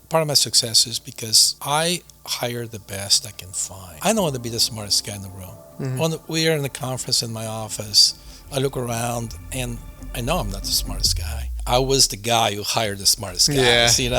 part of my success is because I hire the best I can find. I don't want to be the smartest guy in the room. We are in a conference in my office. I look around and I know I'm not the smartest guy. I was the guy who hired the smartest guys, And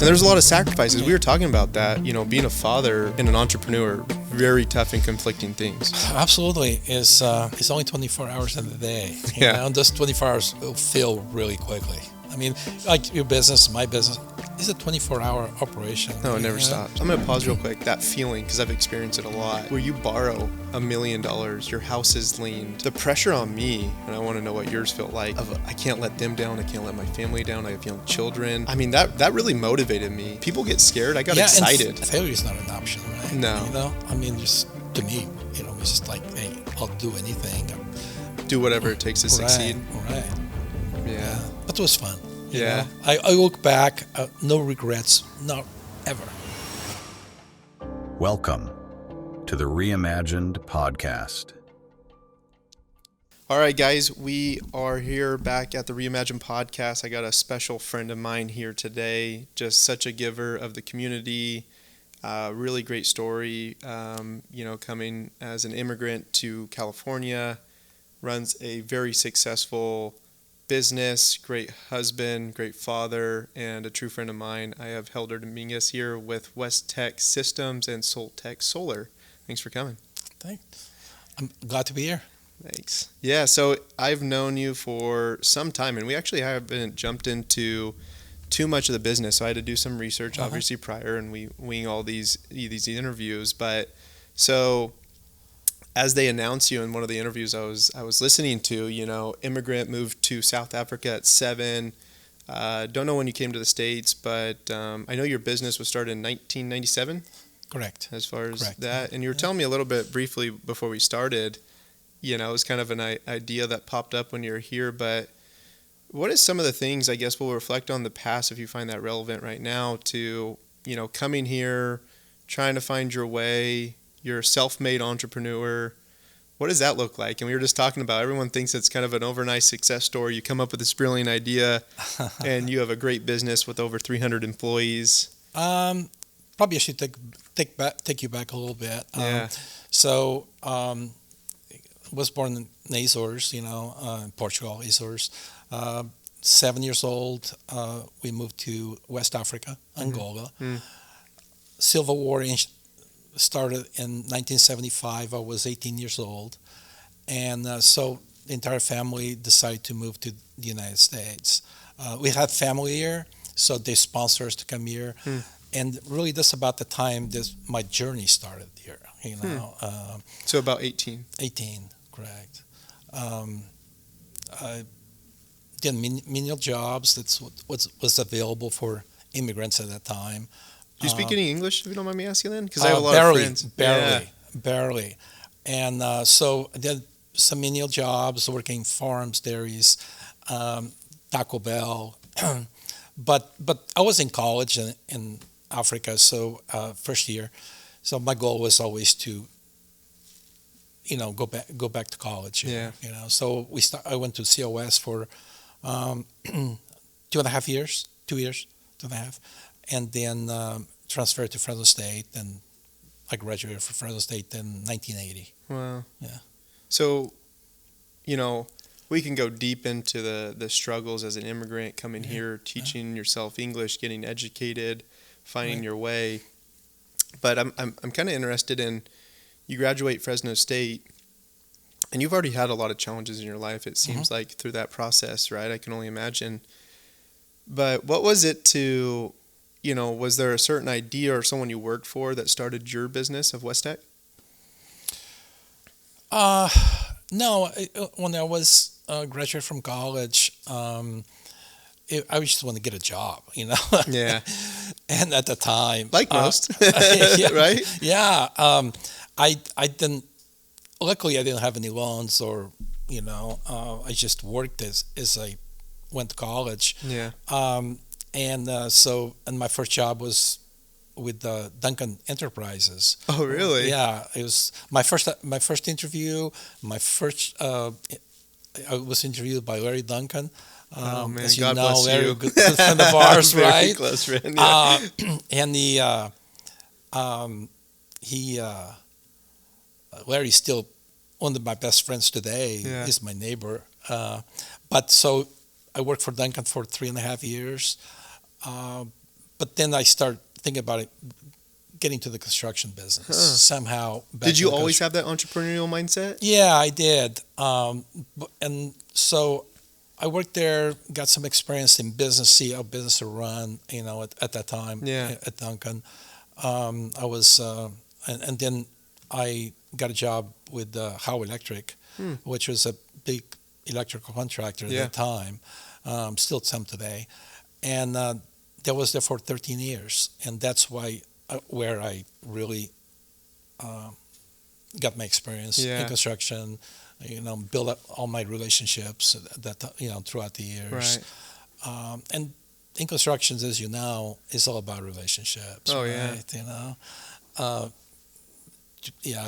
there's a lot of sacrifices. We were talking about that, being a father and an entrepreneur, very tough and conflicting things. Absolutely. It's only 24 hours in the day. And those 24 hours will fill really quickly. I mean, like your business, my business, it's a 24-hour operation. No, it never stops. I'm going to pause real quick. That feeling, because I've experienced it a lot, where you borrow $1 million, your house is leaned. The pressure on me, and I want to know what yours felt like, of I can't let them down, I can't let my family down, I have young children. I mean, that really motivated me. People get scared. I got excited. And failure is not an option, right? No. I mean, just to me, it's just like, hey, I'll do anything. Do whatever it takes to succeed. Right. Yeah. But it was fun. Yeah. I look back, no regrets, not ever. Welcome to the REimagined podcast. All right, guys, we are here back at the REimagined podcast. I got a special friend of mine here today, just such a giver of the community. Really great story, coming as an immigrant to California, runs a very successful business, great husband, great father, and a true friend of mine. I have Helder Domingos here with Westech Systems and Soltech Solar. Thanks for coming. Thanks. I'm glad to be here. Thanks. Yeah, so I've known you for some time, and we actually haven't jumped into too much of the business, so I had to do some research, obviously, prior, and we wing all these interviews. But so as they announced you in one of the interviews I was listening to, immigrant, moved to South Africa at 7. Don't know when you came to the States, but I know your business was started in 1997. Correct. As far as that. And you were telling me a little bit briefly before we started, it was kind of an idea that popped up when you were here. But what is some of the things, I guess we'll reflect on the past if you find that relevant right now to, coming here, trying to find your way. You're a self-made entrepreneur. What does that look like? And we were just talking about, everyone thinks it's kind of an overnight success story. You come up with this brilliant idea and you have a great business with over 300 employees. Probably I should take you back a little bit. Yeah. Was born in the Azores, in Portugal, Azores. 7 years old, we moved to West Africa, Angola. Civil War started in 1975. I was 18 years old. And so the entire family decided to move to the United States. We had family here, so they sponsored us to come here. And really, that's about the time my journey started here, So about 18. 18, correct. I did menial jobs. That's what was available for immigrants at that time. Do you speak any English, if you don't mind me asking then? Because I have a lot of friends. Barely. And so I did some menial jobs, working farms, dairies, Taco Bell. But I was in college in Africa, so first year. So my goal was always to, go back to college. Yeah. So I went to COS for 2.5 years, 2 years, 2.5, and then transferred to Fresno State, and I graduated from Fresno State in 1980. Wow. Yeah. So, we can go deep into the struggles as an immigrant coming here, teaching yourself English, getting educated, finding your way. But I'm kind of interested in, you graduate Fresno State, and you've already had a lot of challenges in your life, it seems like, through that process, right? I can only imagine. But what was it to, was there a certain idea or someone you worked for that started your business of Westech? No. When I was graduate from college, I just want to get a job, Yeah. And at the time, like most, right? Yeah. I didn't. Luckily, I didn't have any loans, or I just worked as I went to college. Yeah. And my first job was with Duncan Enterprises. Oh, really? Yeah. It was my first interview. I was interviewed by Larry Duncan. Oh man, as you God know, bless very you. good friend of ours, Very right? close friend. Yeah. And he Larry's still one of my best friends today. Yeah. He's my neighbor. But so I worked for Duncan for 3.5 years. But then I started thinking about it, getting to the construction business somehow. Did you always have that entrepreneurial mindset? Yeah, I did. And so I worked there, got some experience in business, see how business are run, at that time at Duncan. I was, and then I got a job with Howe Electric, which was a big electrical contractor at that time, still some today. And that was there for 13 years. And that's where I really got my experience in construction, build up all my relationships throughout the years. Right. And in construction, as you know, it's all about relationships. Oh, right?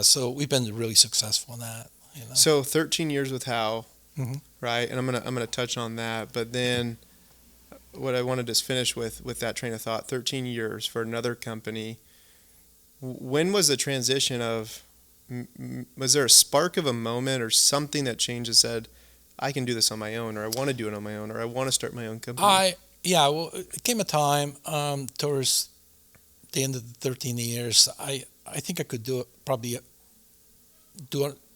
So we've been really successful in that. So 13 years with Howe, Mm-hmm. right? And I'm gonna touch on that, but then what I wanted to finish with that train of thought: 13 years for another company. When was the transition of? Was there a spark of a moment or something that changed and said, I can do this on my own, or I want to do it on my own, or I want to start my own company? It came a time towards the end of the 13 years. I think I could do it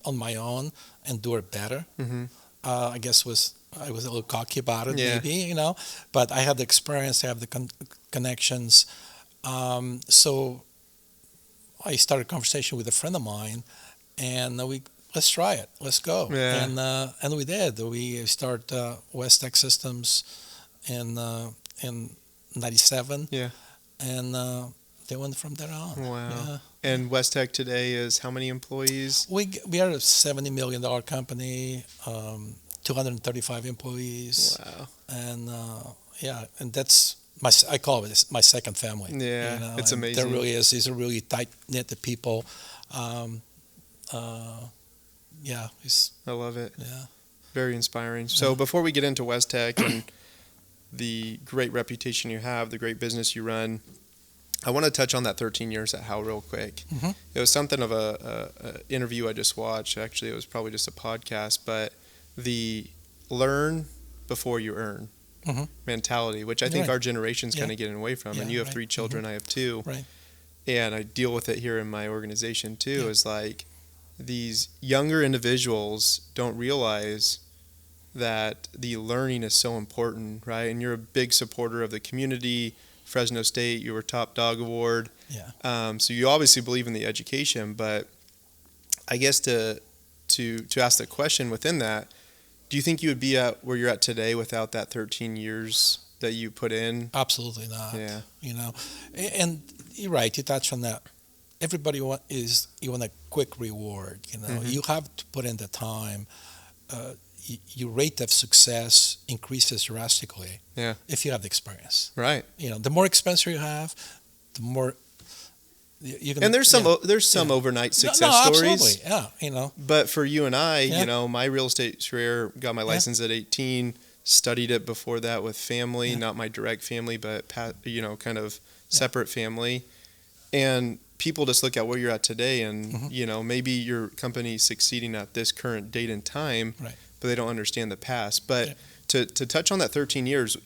on my own and do it better. Mm-hmm. I guess I was a little cocky about it, maybe, but I had the experience, I have the connections. So I started a conversation with a friend of mine, and let's try it, let's go. Yeah. And we did. We started Westech Systems in '97. Yeah. And they went from there on. Wow. Yeah. And Westech today is how many employees? We are a $70 million company, 235 employees. Wow. And and that's I call it my second family. Yeah, it's amazing. There really is. These are really tight knit people. I love it. Yeah. Very inspiring. So before we get into Westech and the great reputation you have, the great business you run, I want to touch on that 13 years at Howe real quick. Mm-hmm. It was something of a interview I just watched. Actually, it was probably just a podcast, but the learn before you earn mentality, which I think our generation's kind of getting away from. And you have 3 children, I have 2. Right. And I deal with it here in my organization too, is like these younger individuals don't realize that the learning is so important, right? And you're a big supporter of the community. Fresno State, you were top dog award. Yeah. So you obviously believe in the education, but I guess to ask the question within that, do you think you would be at where you're at today without that 13 years that you put in? Absolutely not. Yeah. And you're right. You touched on that. Everybody want a quick reward. You have to put in the time. Your rate of success increases drastically. Yeah. If you have the experience. Right. The more experience you have, the more you can. And there's some overnight success stories. Absolutely. Yeah. But for you and I, my real estate career, got my license at 18, studied it before that with family, not my direct family, but kind of separate family. And people just look at where you're at today and, maybe your company's succeeding at this current date and time, but they don't understand the past. But to touch on that 13 years,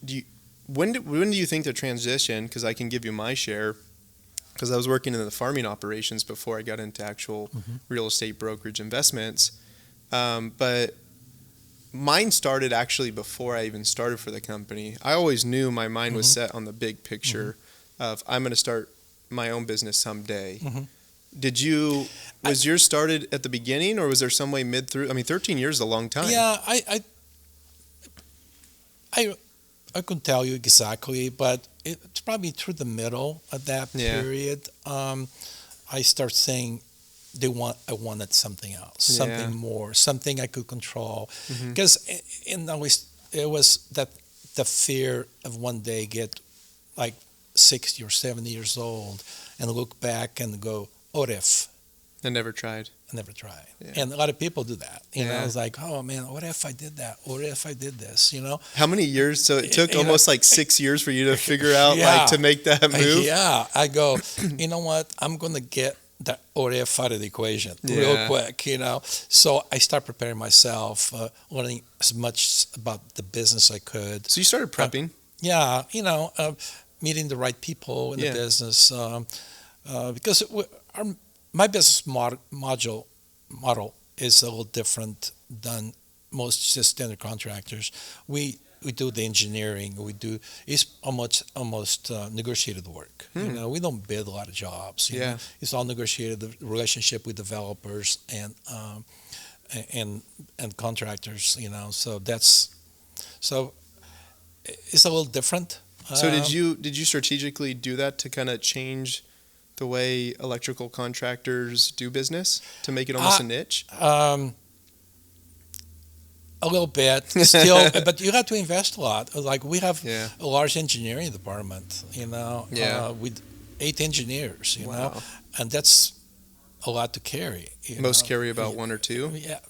when do you think the transition, because I can give you my share, because I was working in the farming operations before I got into actual real estate brokerage investments. But mine started actually before I even started for the company. I always knew my mind was set on the big picture of I'm going to start my own business someday. Was yours started at the beginning, or was there some way mid through? I mean, 13 years is a long time. Yeah, I couldn't tell you exactly, but it's probably through the middle of that period. I start saying I wanted something else, something more, something I could control. Because it was that the fear of one day get like 60 or 70 years old and look back and go, what if? And never tried. I never tried. Yeah. And a lot of people do that. You know, Yeah. it's like, oh man, what if I did that? What if I did this? You know? How many years? So it took You know, almost like 6 years for you to figure out Yeah. to make that move. Yeah. I go, you know what? I'm going to get that what if out of the equation real Yeah. quick, you know? So I start preparing myself, learning as much about the business I could. So you started prepping. Yeah. You know, meeting the right people in Yeah. the business. Because my business model is a little different than most just standard contractors. We do the engineering. It's almost negotiated work. You know, we don't bid a lot of jobs. You Yeah. know? It's all negotiated. The relationship with developers and contractors. You know, so it's a little different. So did you strategically do that to kind of change the way electrical contractors do business to make it almost a niche? A little bit still, but you have to invest a lot. Like we have Yeah. a large engineering department, you know, Yeah. with 8 engineers, you know, Wow. and that's a lot to carry. Most know. carry about 1 or 2. Yeah,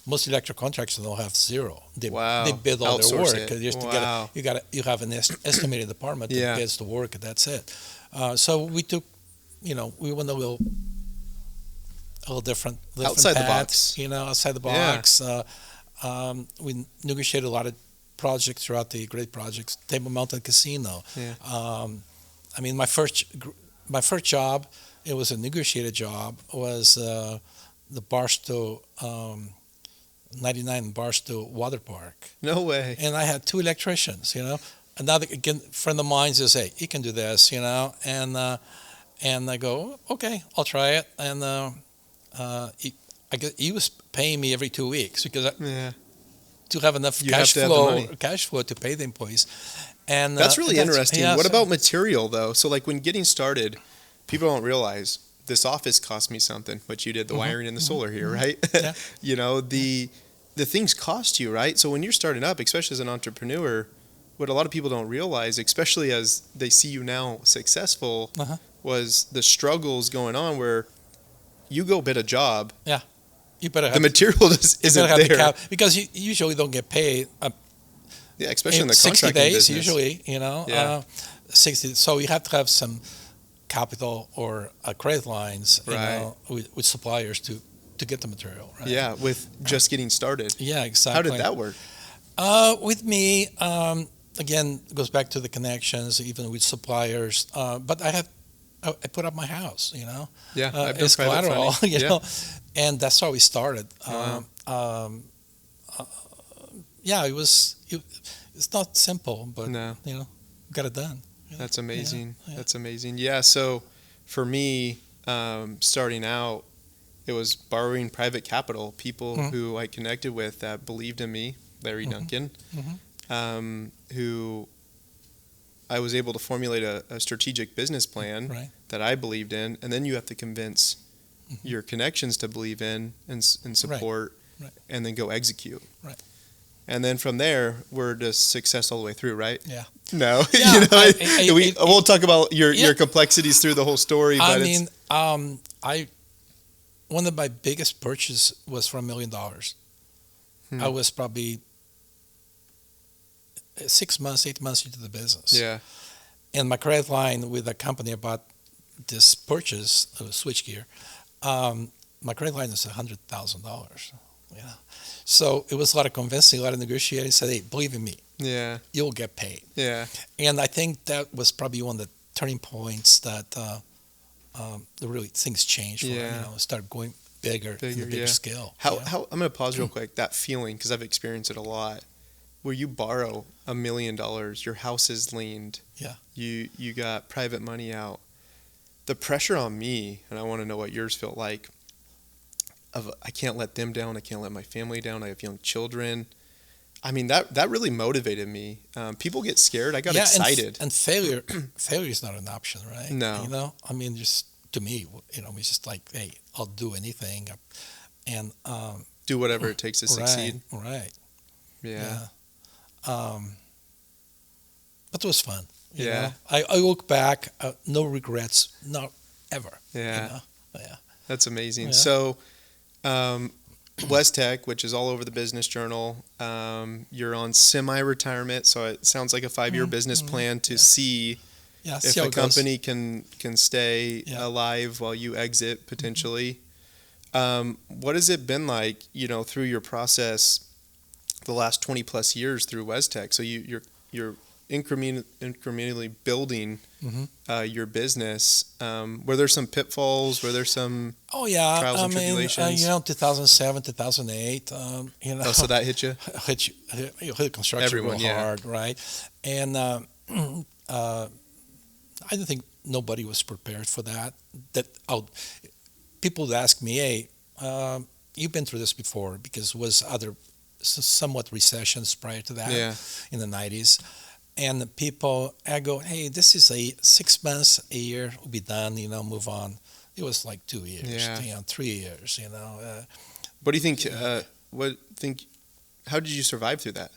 most electrical contractors don't have 0. They Wow. they bid all their Outsource work. it. Just to Wow. you have an estimated department Yeah. that bids the work, and that's it. So we took, you know, we went a little different Outside the path, box. you know, outside the Yeah. box. We negotiated a lot of projects throughout the great projects. Table Mountain Casino. Yeah. I mean, my first job, it was a negotiated job, was the Barstow 99 Barstow Water Park, No way. and I had 2 electricians. You know, another again friend of mine says, "Hey, you can do this," you know, and I go, "Okay, I'll try it," and he was paying me every 2 weeks because Yeah. to have enough You have cash to have the money. flow to pay the employees. And That's really interesting. yeah, What so- about material though? So like when getting started, people don't realize this office cost me something, which you did the wiring and the solar here, right? Yeah. You know, the things cost you, right? So when you're starting up, especially as an entrepreneur, what a lot of people don't realize, especially as they see you now successful, was the struggles going on where you go bid a job, You better have the material just you better isn't have the there. because you usually don't get paid Yeah, especially in the 60 contracting days business. usually, you know. Yeah. 60. So you have to have some capital or credit lines, you Right. know, with suppliers to get the material. Right? Yeah, with just getting started. Yeah, exactly. How did that work? With me, again, it goes back to the connections, even with suppliers. But I put up my house, you know. Yeah, I've done as private collateral, funding. you Yeah. know, and that's how we started. Wow. It's not simple, but No. you know, got it done. That's amazing. Yeah. That's amazing. Yeah. So for me, starting out, it was borrowing private capital, people who I connected with that believed in me, Larry Duncan, who I was able to formulate a strategic business plan Right. that I believed in. And then you have to convince your connections to believe in and support Right. and then go execute. Right. And then from there, we're just success all the way through, right? Yeah. No, Yeah, you know, I we'll talk about your Yeah. complexities through the whole story. But I mean, one of my biggest purchases was for $1 million. I was probably 8 months into the business. yeah, And my credit line with the company about this purchase of switchgear, my credit line is $100,000. You know, so it was a lot of convincing, a lot of negotiating. Said, "Hey, believe in me, yeah, you'll get paid." yeah, And I think that was probably one of the turning points that the really things changed. For, Yeah. you know, start going bigger and a bigger yeah. scale. How yeah. I'm gonna pause real quick. That feeling, because I've experienced it a lot, where you borrow $1 million, your house is leaned, Yeah. you got private money out. The pressure on me, and I want to know what yours felt like. I can't let them down. I can't let my family down. I have young children. I mean, that really motivated me. People get scared. I got excited. And failure is not an option, right? No. You know, I mean, just to me, you know, it's just like, hey, I'll do anything, and Do whatever it takes to succeed. Right. Yeah. But it was fun. You Yeah. know? I look back, no regrets, not ever. Yeah. You know? Yeah. That's amazing. Yeah. So, Westech, which is all over the Business Journal, you're on semi-retirement, so it sounds like a 5-year business plan to see Yeah, if see how the it goes. company can stay Yeah. alive while you exit potentially. What has it been like, through your process the last 20 plus years through Westech? So you're incrementally building your business. Were there some pitfalls? Were there some Oh yeah, trials and tribulations? 2007, 2008. Oh, so that hit you? hit construction Everyone, real yeah. hard, right? And I don't think nobody was prepared for that. People would ask me, "Hey, you've been through this before," because it was other somewhat recessions prior to that in the 90s. And the people, I go, "Hey, this is 6 months, a year, we'll be done, move on." It was like 2 years, 3 years, What do you think? How did you survive through that?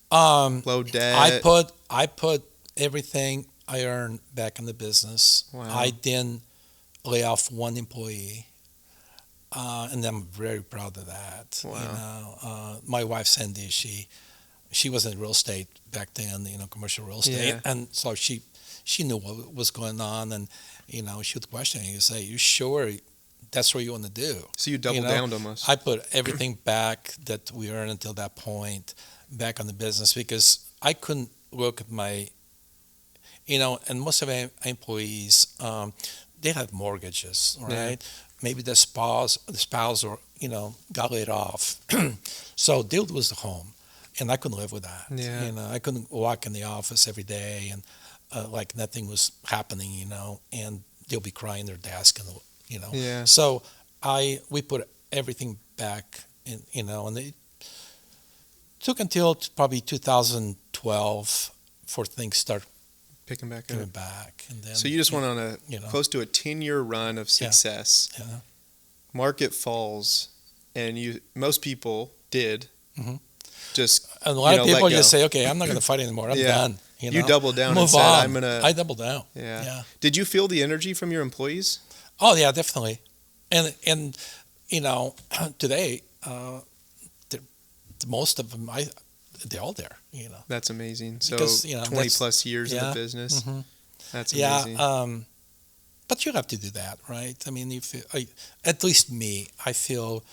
Low debt. I put everything I earned back in the business. Wow. I didn't lay off one employee, and I'm very proud of that. Wow. My wife Sandy, she was in real estate back then, commercial real estate, and so she knew what was going on, and she would question you, say, "You sure that's what you want to do?" So you doubled down almost. I put everything back that we earned until that point back on the business, because I couldn't look at my, and most of our employees, they had mortgages, right? Yeah. Maybe the spouse or, got laid off. So they'll lose the home. And I couldn't live with that. Yeah. I couldn't walk in the office every day and like nothing was happening, and they'll be crying their desk, and Yeah. So we put everything back in, and it took until probably 2012 for things start Picking back coming up. back. And then, So you just went on a close to a 10-year run of success. Yeah. Market falls, and most people did. Mhm. Just And a lot of let people go. just say, "Okay, I'm not going to fight anymore. I'm done." You doubled down and Move said, on. "I'm gonna." I doubled down. Yeah. Did you feel the energy from your employees? Oh yeah, definitely. And today, most of them, they're all there. That's amazing. So Because, 20 plus years in the business. Mhm. That's amazing. Yeah. But you have to do that, right? I mean, at least me, I feel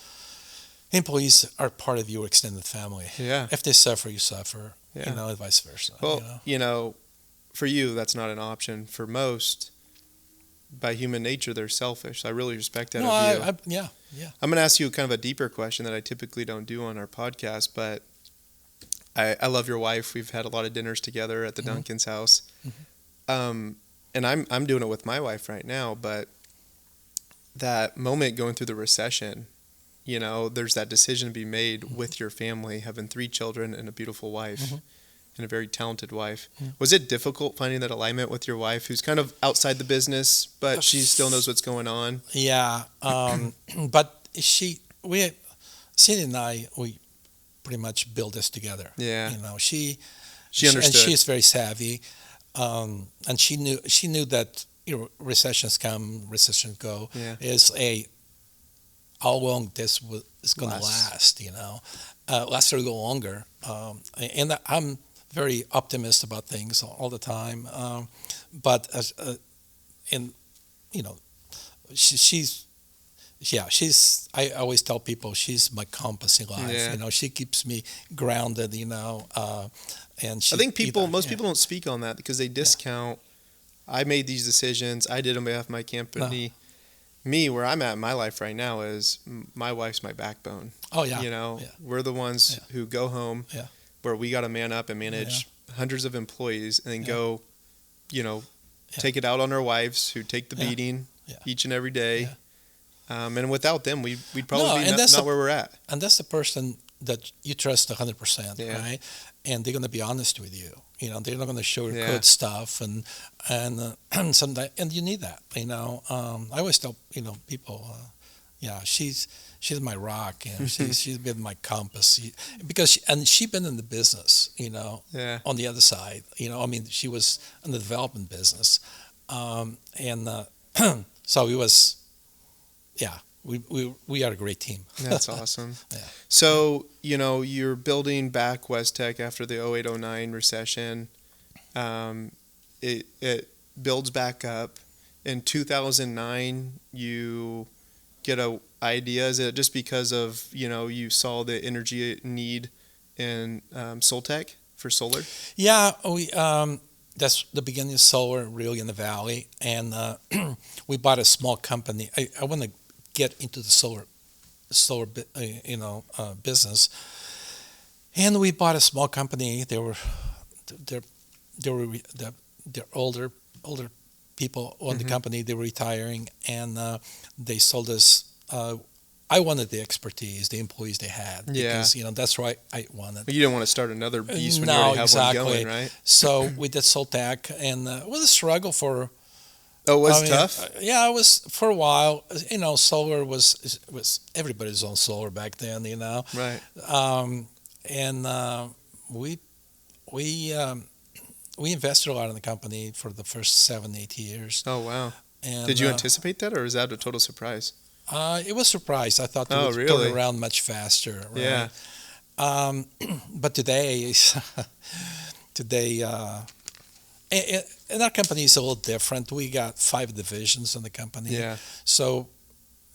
employees are part of your extended family. Yeah. If they suffer, you suffer. Yeah. And vice versa. Well, for you, that's not an option. For most, by human nature, they're selfish. So I really respect that of you. Yeah. I'm going to ask you kind of a deeper question that I typically don't do on our podcast, but I love your wife. We've had a lot of dinners together at the Duncan's house. And I'm doing it with my wife right now, but that moment going through the recession, there's that decision to be made with your family, having 3 children and a beautiful wife and a very talented wife. Was it difficult finding that alignment with your wife, who's kind of outside the business, but she still knows what's going on? Yeah. But Cindy and I, we pretty much build this together. Yeah. She understood. And she's very savvy. And she knew that recessions come, recessions go. Yeah. Is how long this is going to last. Last or go longer. And I'm very optimistic about things all the time. But she's. I always tell people she's my compass in life. Yeah. She keeps me grounded. And I think most people don't speak on that because they discount. I made these decisions. I did on behalf of my company. No. Me, where I'm at in my life right now is my wife's my backbone. Oh yeah. We're the ones who go home where we got to man up and manage hundreds of employees and then go, take it out on our wives who take the beating each and every day. And without them, we'd probably be not where we're at. And that's the person that you trust 100%, right? And they're going to be honest with you. They're not going to sugarcoat stuff, and sometimes, and you need that. I always tell people, she's my rock. She's been my compass because she's been in the business. On the other side, she was in the development business, and So it was, yeah, we are a great team. That's awesome. Yeah. So, you're building back Westech after the 0809 recession. It builds back up. In 2009, you get a idea. Is it just because of, you saw the energy need in Soltech for solar? Yeah, that's the beginning of solar really in the valley, and we bought a small company. I want to get into the solar business, and we bought a small company. They're older people on the company. They were retiring, and they sold us. I wanted the expertise, the employees they had, because that's what I wanted. But you didn't want to start another beast when you already have one going, right? So we did Soltech, and it was a struggle for. Oh, it was tough? Yeah, it was for a while. Solar was everybody's on solar back then. Right. And we invested a lot in the company for the first 7-8 years. Oh, wow. And, did you anticipate that, or was that a total surprise? It was a surprise. I thought it would really? turn around much faster. Right? Yeah. But today, and our company is a little different. We got 5 divisions in the company. Yeah. So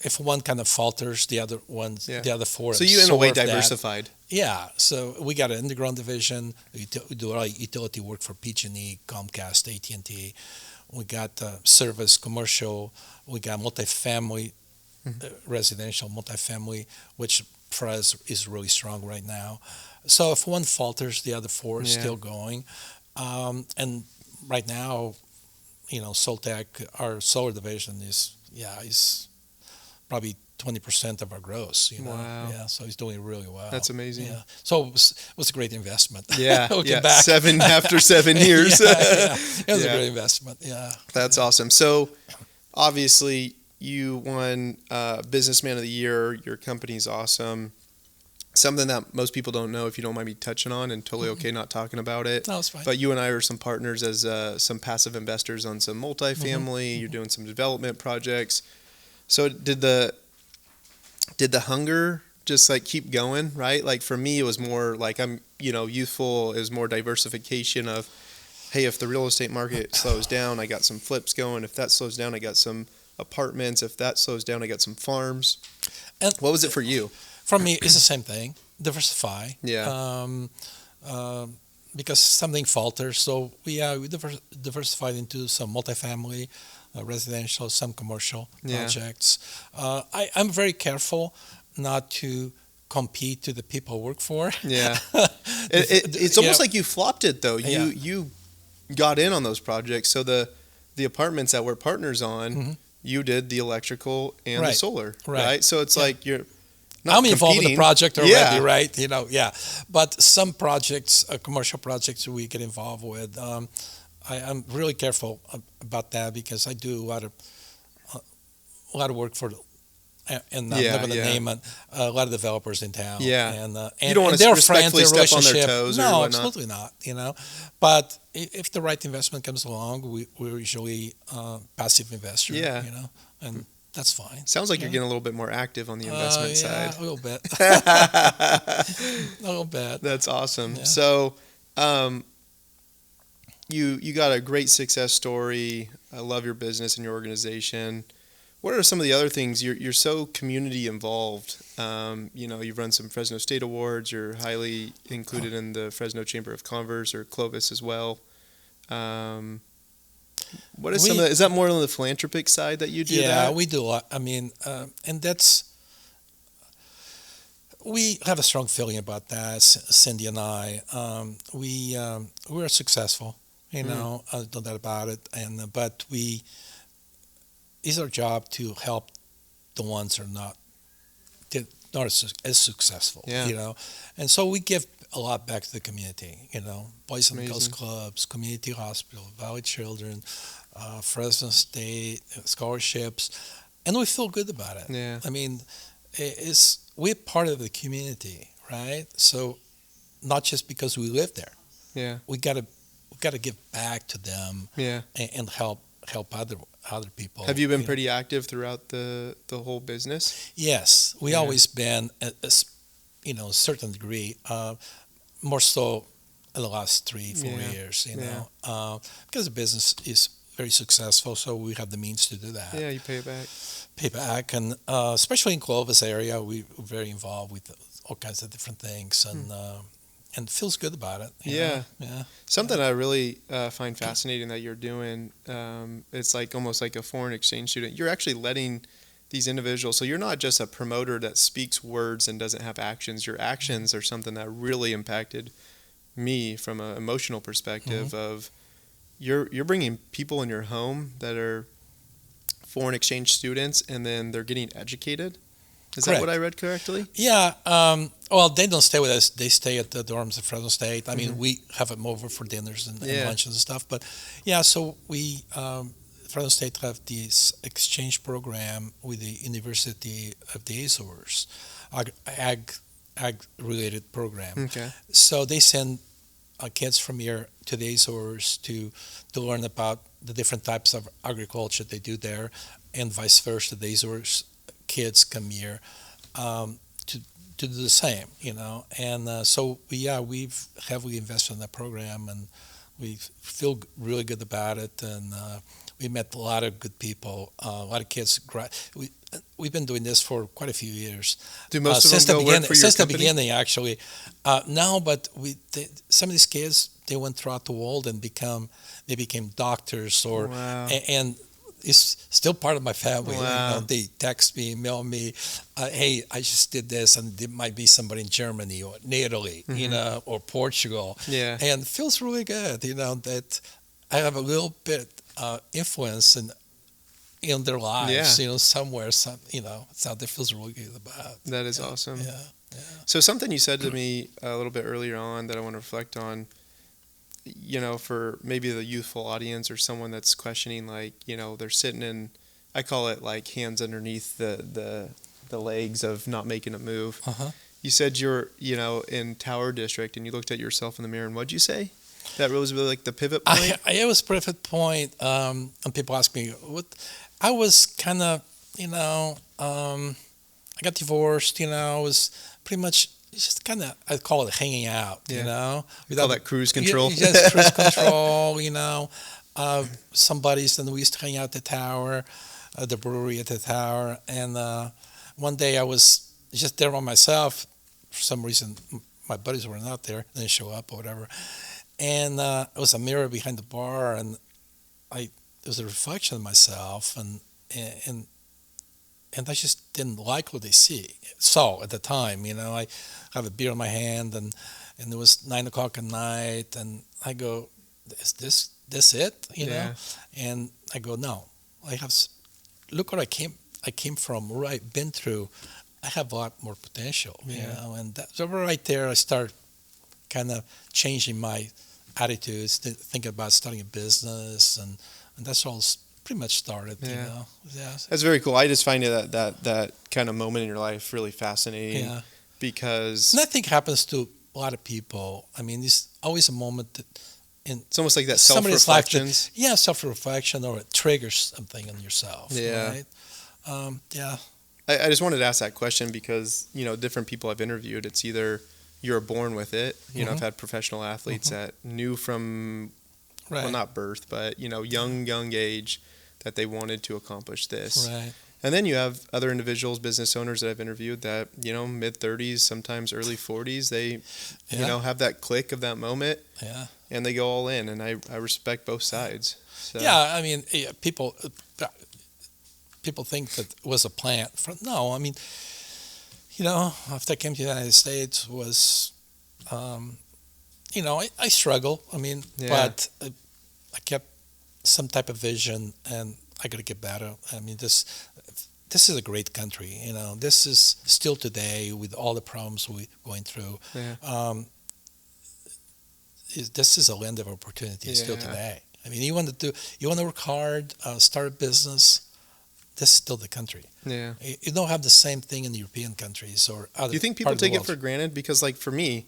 if one kind of falters, the other 4. So you in a way diversified. That. Yeah. So we got an underground division. We do a lot of utility work for PG&E, Comcast, AT&T. We got service, commercial. We got multifamily, residential multifamily, which for us is really strong right now. So if one falters, the other 4 is still going. And right now, Soltech, our solar division is probably 20% of our gross. Wow. Yeah, so he's doing really well. That's amazing. Yeah. So it was a great investment. Yeah. Back. 7 after 7 years. It was a great investment. Yeah. That's awesome. So obviously you won Businessman of the Year. Your company's awesome. Something that most people don't know, if you don't mind me touching on, and totally okay not talking about it. No, it's fine. But you and I are some partners as some passive investors on some multifamily. You're doing some development projects. So did the hunger just like keep going, right? Like for me, it was more like I'm, youthful. It was more diversification of, hey, if the real estate market slows down, I got some flips going. If that slows down, I got some apartments. If that slows down, I got some farms. And what was it for you? For me, it's the same thing. Diversify. Yeah. Because something falters, so we diversified into some multifamily, residential, some commercial projects. I'm very careful not to compete to the people I work for. Yeah. It's almost like you flopped it though. You got in on those projects. So the apartments that we're partners on, you did the electrical and the solar, right? So it's like you're not I'm involved in the project already, right? But some projects, commercial projects, we get involved with. I'm really careful about that because I do a lot of work for, and I'm not going to name it, a lot of developers in town. Yeah, and you don't want to respectfully step on their toes. No, absolutely not. But if the right investment comes along, we're usually passive investor. Yeah, and that's fine. Sounds like you're getting a little bit more active on the investment side. A little bit. A little bit. That's awesome. Yeah. So, you got a great success story. I love your business and your organization. What are some of the other things? You're so community involved. You've run some Fresno State Awards. You're highly included in the Fresno Chamber of Commerce or Clovis as well. What is some of that? Is that more on the philanthropic side that you do? Yeah, we do a lot. I mean, and we have a strong feeling about that. Cindy and I, we're successful. No doubt about it. But it's our job to help the ones who are not as successful. Yeah. And so we give a lot back to the community. Boys and Girls Clubs, Community Hospital, Valley Children, Fresno State scholarships, and we feel good about it. Yeah. I mean, we're part of the community, right? So not just because we live there. Yeah. We got to give back to them. Yeah. And help help other people. Have you been pretty active throughout the whole business? Yes, we always been a certain degree, more so in the last 3-4 years, because the business is very successful, so we have the means to do that. Yeah, you pay it back. Pay back, and especially in Clovis area, we're very involved with all kinds of different things, and it feels good about it. Yeah. Yeah. Something I really find fascinating that you're doing, it's like almost like a foreign exchange student. You're actually letting these individuals, so you're not just a promoter that speaks words and doesn't have actions. Your actions are something that really impacted me from an emotional perspective of you're bringing people in your home that are foreign exchange students, and then they're getting educated. Is Correct. that what I read correctly? Yeah. Well, they don't stay with us. They stay at the dorms at Fresno State. I mean, we have them over for dinners and lunches and stuff. But yeah, so we Fresno State have this exchange program with the University of the Azores, ag related program. Okay. So they send kids from here to the Azores to learn about the different types of agriculture they do there, and vice versa. The Azores kids come here to do the same, And so we've heavily invested in that program, and we feel really good about it. And we met a lot of good people, a lot of kids. We've been doing this for quite a few years. Do most of them go work for your since company? the beginning, actually. No, but some of these kids, they went throughout the world and became doctors, and it's still part of my family. Wow. They text me, email me, hey, I just did this, and there might be somebody in Germany or in Italy, or Portugal. Yeah. And it feels really good, that I have a little bit influence in their lives, somewhere, something feels really good about. That is awesome. Yeah. So something you said to me a little bit earlier on that I want to reflect on, for maybe the youthful audience or someone that's questioning, like, they're sitting in, I call it like hands underneath the legs of not making a move. You said you're, in Tower District, and you looked at yourself in the mirror, and what'd you say? That was really like the pivot point? It was pivot point, and people ask me, what, I was kind of, I got divorced, I was pretty much, it's just kind of, I call it hanging out, Without without that cruise control. Just cruise control, some buddies, and we used to hang out at the Tower, the brewery at the Tower, and one day I was just there by myself. For some reason, my buddies were not there, they didn't show up or whatever, and it was a mirror behind the bar, and it was a reflection of myself, and I just didn't like what they saw at the time. I have a beer in my hand, and it was 9:00 at night, and I go, "Is this it?" Yeah. And I go, "No, look what I came from, where I've been through. I have a lot more potential." And so right there, I start kind of changing my attitudes, thinking about starting a business, and that's all pretty much started. Yeah. Yeah. That's very cool. I just find that kind of moment in your life really fascinating because And I think it happens to a lot of people. I mean, it's always a moment that it's almost like that somebody's life self-reflection. Self-reflection, or it triggers something in yourself. Yeah. Right? I just wanted to ask that question because, different people I've interviewed, it's either you're born with it. I've had professional athletes that knew from, well, not birth, but, young age that they wanted to accomplish this. Right. And then you have other individuals, business owners that I've interviewed that, mid-30s, sometimes early 40s, they, have that click of that moment. Yeah. And they go all in, and I respect both sides. So. Yeah, I mean, people think that it was a plan. No, I mean, after I came to the United States, was, I struggle. I mean, but I kept some type of vision, and I got to get better. I mean, this is a great country. This is still today, with all the problems we're going through. Yeah. This is a land of opportunity still today. I mean, you want to work hard, start a business. This is still the country. Yeah. You don't have the same thing in European countries or other. Do you think people take it for granted? Because, like, for me,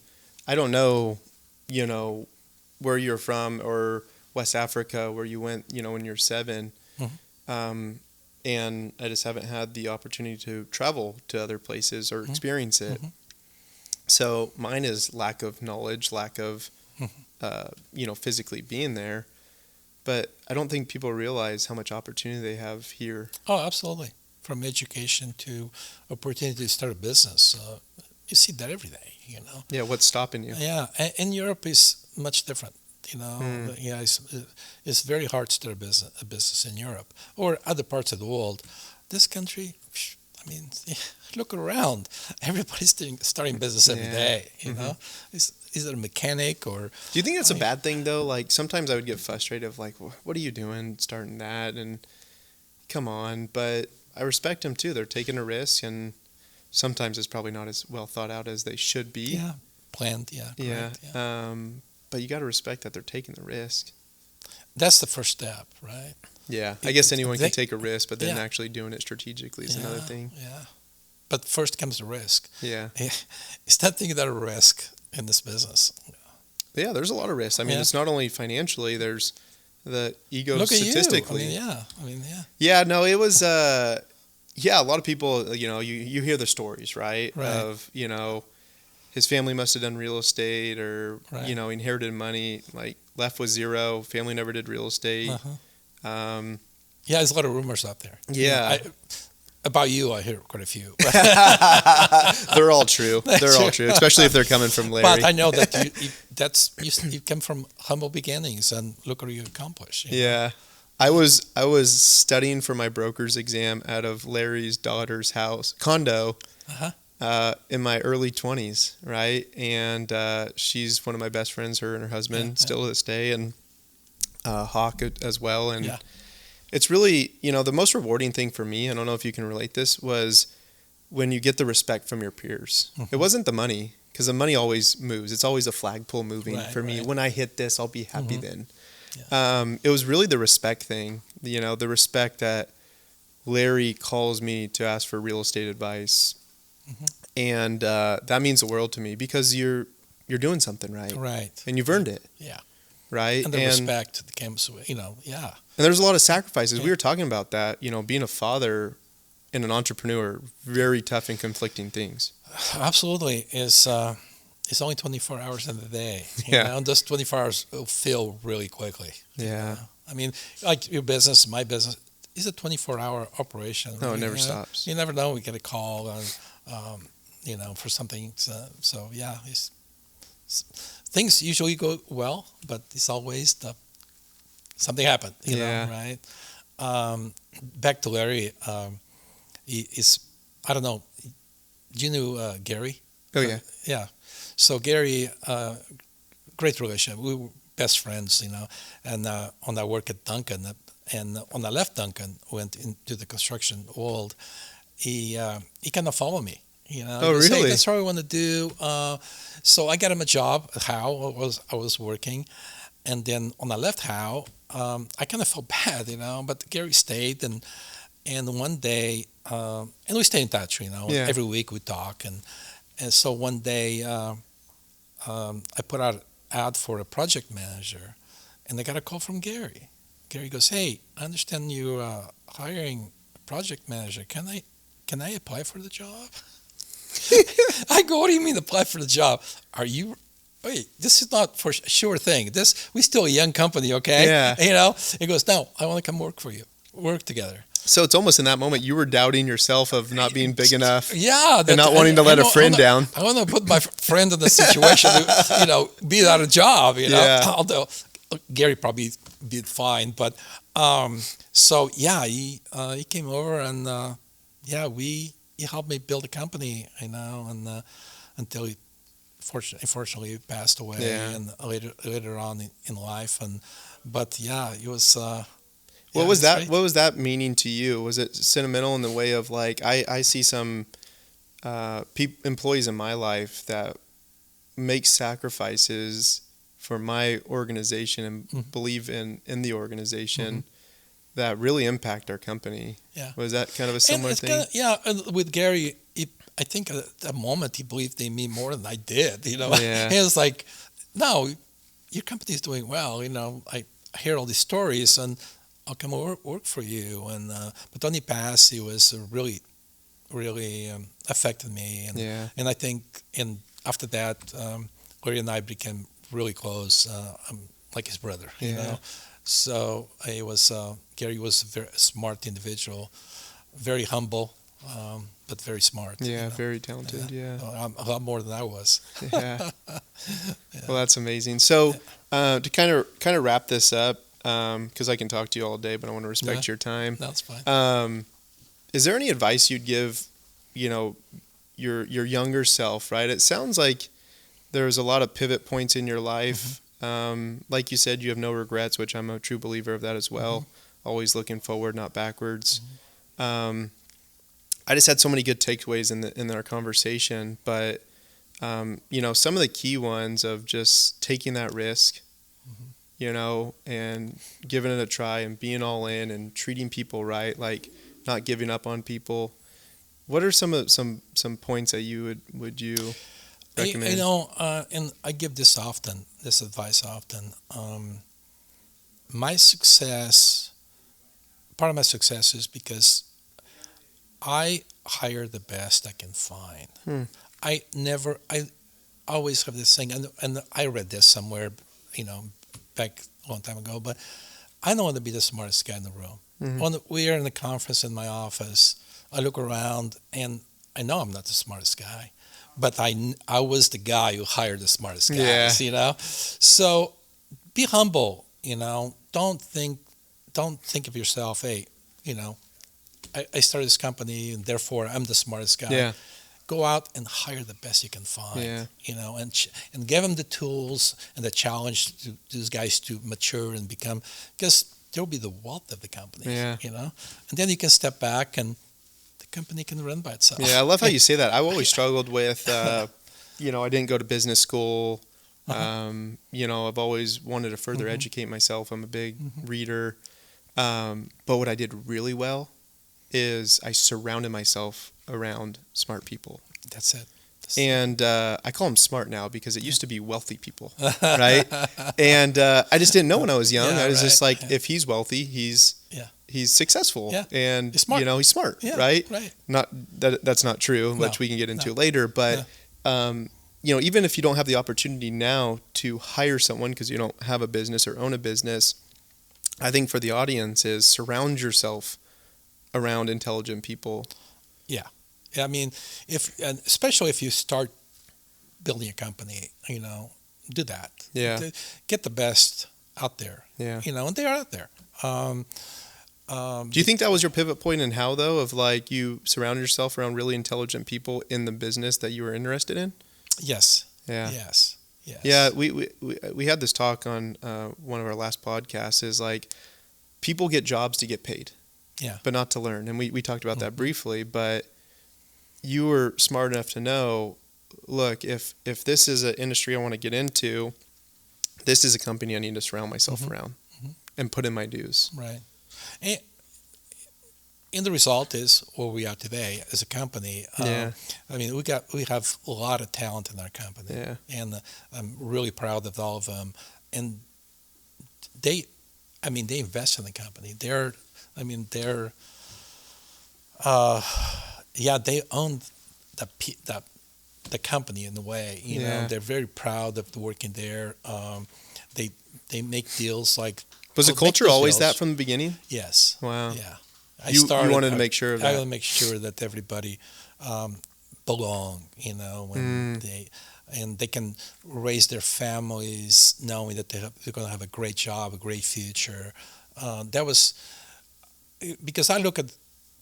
I don't know, where you're from or West Africa where you went, when you're 7. And I just haven't had the opportunity to travel to other places or experience it. So mine is lack of knowledge, lack of, physically being there. But I don't think people realize how much opportunity they have here. Oh, absolutely. From education to opportunity to start a business. You see that every day, Yeah, what's stopping you? Yeah, and Europe is much different. Yeah, it's very hard to start a business in Europe or other parts of the world. This country, I mean, look around. Everybody's starting business every day. You know, is it a mechanic or? Do you think that's a bad thing though? Like sometimes I would get frustrated of like, what are you doing starting that? And come on, but I respect them too. They're taking a risk, and sometimes it's probably not as well thought out as they should be. Yeah, planned. Yeah. Yeah. Correct, yeah. But you got to respect that they're taking the risk. That's the first step, right? Yeah, I guess anyone can take a risk, but then actually doing it strategically is another thing. Yeah, but first comes the risk. Yeah. It's nothing that a risk in this business. Yeah, there's a lot of risks. I mean, it's not only financially, there's the ego Look statistically. At you. I mean, yeah. Yeah, no, it was, a lot of people, you hear the stories, right? Of, his family must have done real estate or, inherited money, like left with zero, family never did real estate. Yeah, there's a lot of rumors out there. Yeah. About you, I hear quite a few. They're all true. They're all true, especially if they're coming from Larry. But I know that you come from humble beginnings, and look what you accomplished. Yeah. I was studying for my broker's exam out of Larry's daughter's condo. In my early 20s, right? And she's one of my best friends, her and her husband, still to this day, and Hawk as well. And it's really, the most rewarding thing for me, I don't know if you can relate this, was when you get the respect from your peers. It wasn't the money, because the money always moves. It's always a flagpole moving for me. When I hit this, I'll be happy then. Yeah. It was really the respect thing, the respect that Larry calls me to ask for real estate advice. And that means the world to me because you're doing something right, and you've earned it, right, and the respect that comes with, And there's a lot of sacrifices. We were talking about that, being a father and an entrepreneur, very tough and conflicting things. Absolutely, it's only 24 hours in the day, and those 24 hours will fill really quickly. Yeah, I mean, like your business, my business. It's a 24-hour operation. No, it never stops. You never know. We get a call, for something. So things usually go well, but it's always something happened. You know, right? Back to Larry. I don't know. Do you know Gary? Oh yeah. Yeah. So Gary, great relationship. We were best friends, and on our work at Duncan. And when I left Duncan, went into the construction world, he kind of followed me. Oh, really? Hey, that's what I want to do. So I got him a job at Howe. I was working, and then when I left Howe, I kind of felt bad, But Gary stayed, and one day, and we stay in touch, Every week we talk, and so one day, I put out an ad for a project manager, and I got a call from Gary. Gary goes, "Hey, I understand you're hiring a project manager. Can I apply for the job?" I go, "What do you mean apply for the job? Wait, this is not for sure thing. We're still a young company, okay?" Yeah. He goes, "No, I want to come work for you. Work together." So it's almost in that moment you were doubting yourself of not being big enough. Yeah. And not wanting to let a friend down. I want to put my friend in the situation to, be out of job, Yeah. Although Gary probably did fine, but he came over and he helped me build a company, and until he unfortunately passed away, and later on in life, it was. What was that meaning to you? Was it sentimental in the way of like I see some employees in my life that make sacrifices for my organization and believe in the organization that really impact our company. Yeah. Was that kind of a similar thing? And with Gary, I think at that moment he believed in me more than I did. Yeah. He was like, "No, your company's doing well. hear all these stories, and I'll come work for you. And but when he passed, it was really affected me. And I think after that, Larry and I became really close. I'm like his brother, you know. So it was Gary was a very smart individual, very humble, but very smart. Yeah, very talented. Yeah. A lot more than I was. Yeah. Well, that's amazing. So to kind of wrap this up, because I can talk to you all day, but I want to respect your time. That's fine. Is there any advice you'd give, your younger self? Right. It sounds like there's a lot of pivot points in your life. Like you said, you have no regrets, which I'm a true believer of that as well. Always looking forward, not backwards. I just had so many good takeaways in our conversation, but some of the key ones of just taking that risk, and giving it a try and being all in and treating people right, like not giving up on people. What are some points that you would you recommend? And I give this advice often. Part of my success is because I hire the best I can find. I always have this thing, and I read this somewhere, back a long time ago, but I don't want to be the smartest guy in the room. When we are in a conference in my office, I look around and I know I'm not the smartest guy, but I was the guy who hired the smartest guys, So be humble, Don't think of yourself, hey, I started this company and therefore I'm the smartest guy. Yeah. Go out and hire the best you can find, and give them the tools and the challenge to these guys to mature and become, because they'll be the wealth of the company, and then you can step back and the company can run by itself. Yeah, I love how you say that. I've always struggled with, I didn't go to business school. I've always wanted to further educate myself. I'm a big reader. But what I did really well is I surrounded myself around smart people. That's it. And I call them smart now because it used to be wealthy people, right? And I just didn't know when I was young. I was just like, if he's wealthy, he's successful, and he's smart. He's smart, right? Not that's not true, which we can get into later. But even if you don't have the opportunity now to hire someone because you don't have a business or own a business, I think for the audience is surround yourself around intelligent people. Yeah. I mean, especially if you start building a company, do that. Yeah. Get the best out there. Yeah. And they are out there. Do you think that was your pivot point in how, though, of like you surround yourself around really intelligent people in the business that you were interested in? Yes. Yeah. Yes. Yeah. We had this talk on one of our last podcasts is like people get jobs to get paid. Yeah. But not to learn. And we talked about that briefly, but you were smart enough to know, look, if this is an industry I want to get into, this is a company I need to surround myself around and put in my dues. Right. And the result is where we are today as a company. I mean, we have a lot of talent in our company. Yeah. And I'm really proud of all of them. And they invest in the company. They own the company in a way. They're very proud of working there. They make deals like. Was the culture always that from the begining? Yes. Wow. Yeah. You wanted to make sure of that. I wanted to make sure that everybody belong. And they can raise their families knowing that they're going to have a great job, a great future. That was because I look at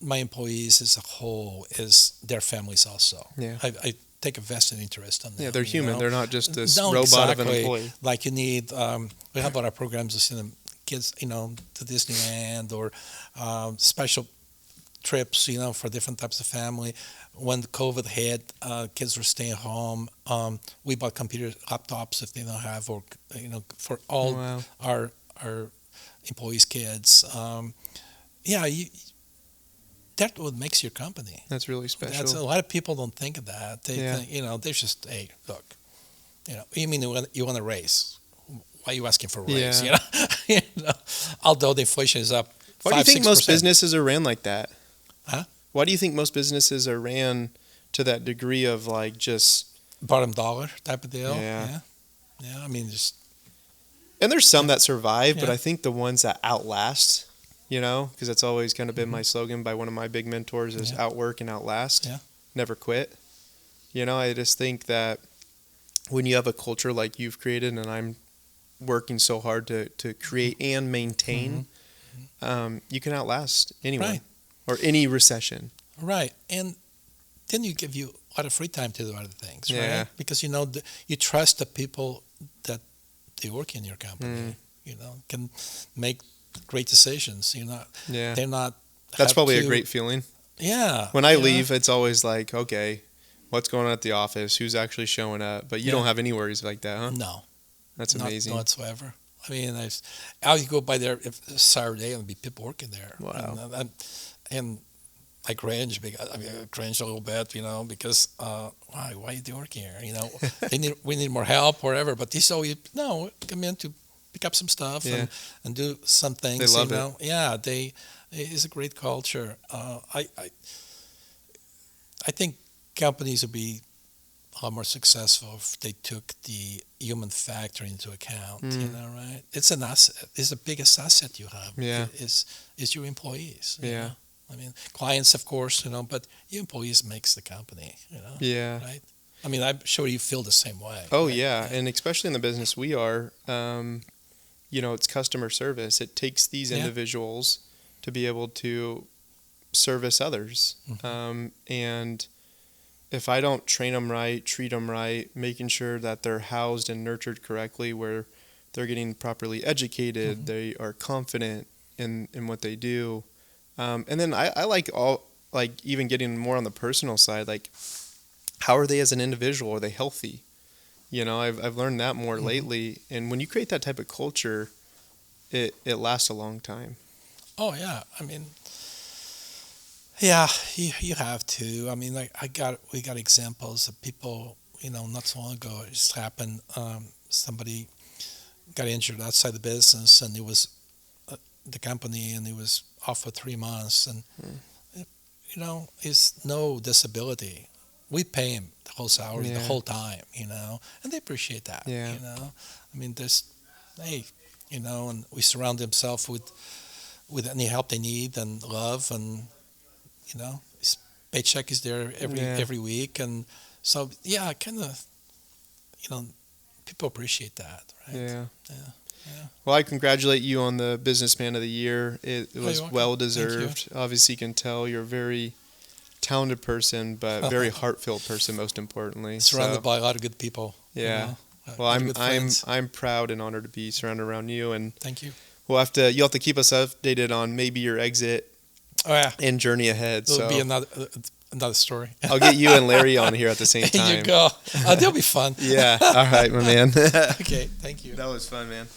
my employees as a whole as their families also. Yeah. I take a vested interest in them. Yeah, they're human. They're not just this robot exactly. of an employee. Like you need, we have our programs to send them kids, to Disneyland or special trips, for different types of family. When COVID hit, kids were staying home. We bought computers, laptops if they don't have, or for all our employees' kids. That's what makes your company. That's really special. A lot of people don't think of that. They think, they're just, hey, look, you mean you want to race? why are you asking for a raise? Yeah. You know, although the inflation is up. Why do you think 5-6%. most businesses are ran like that? Huh? Why do you think most businesses are ran to that degree of like just Bottom dollar type of deal? Yeah. Yeah. I mean, just And there's some that survive, but Yeah. I think the ones that outlast, because that's always kind of been my slogan by one of my big mentors is Yeah. outwork and outlast, Yeah. never quit. I just think that when you have a culture like you've created, and I'm working so hard to create and maintain, you can outlast anyone Right. or any recession. Right. And then you give you a lot of free time to do other things, Yeah. right? Because, you trust the people that they work in your company, can make great decisions. Yeah. They're not. That's have probably a to- great feeling. Yeah. When I leave, it's always like, okay, what's going on at the office? Who's actually showing up? But you don't have any worries like that, huh? No. That's Not amazing. whatsoever. I mean, I'll go by there if it's Saturday and be people working there. Wow. And I cringe because I cringe a little bit, because why are they working here? We need more help, whatever. But they say, no, come in to pick up some stuff Yeah. and do some things. They love it. Yeah, it's a great culture. I think companies would be a lot more successful if they took the human factor into account. Right? It's an asset. It's the biggest asset you have. Yeah. Is your employees. you Yeah. know? I mean, clients, of course, but your employees makes the company. Yeah. Right. I mean, I'm sure you feel the same way. Oh, right? yeah. And especially in the business we are, it's customer service. It takes these Yeah. individuals to be able to service others. And if I don't train them right, treat them right, making sure that they're housed and nurtured correctly, where they're getting properly educated, they are confident in what they do. And then I like even getting more on the personal side, like how are they as an individual? Are they healthy? I've learned that more lately. And when you create that type of culture, it lasts a long time. Oh yeah. I mean, yeah, you have to. I mean, like we got examples of people. Not so long ago, it just happened. Somebody got injured outside the business, and it was the company, and he was off for 3 months, and he's no disability. We pay him the whole salary the whole time, and they appreciate that. Yeah. I mean, and we surround himself with any help they need and love, and his paycheck is there every week, and so kind of people appreciate that, right? Yeah. Yeah. Well, I congratulate you on the Businessman of the Year. It was you're welcome. well Thank you. deserved. Obviously, you can tell you're a very talented person, but very heartfelt person, most importantly. Surrounded by a lot of good people. Yeah. Well, lot of good friends. I'm proud and honored to be surrounded around you, and Thank you. you'll have to keep us updated on maybe your exit Oh yeah, and journey ahead. it'll So be another story. I'll get you and Larry on here at the same There time. you go. That'll be fun. Yeah. All right, my man. Okay. Thank you. That was fun, man.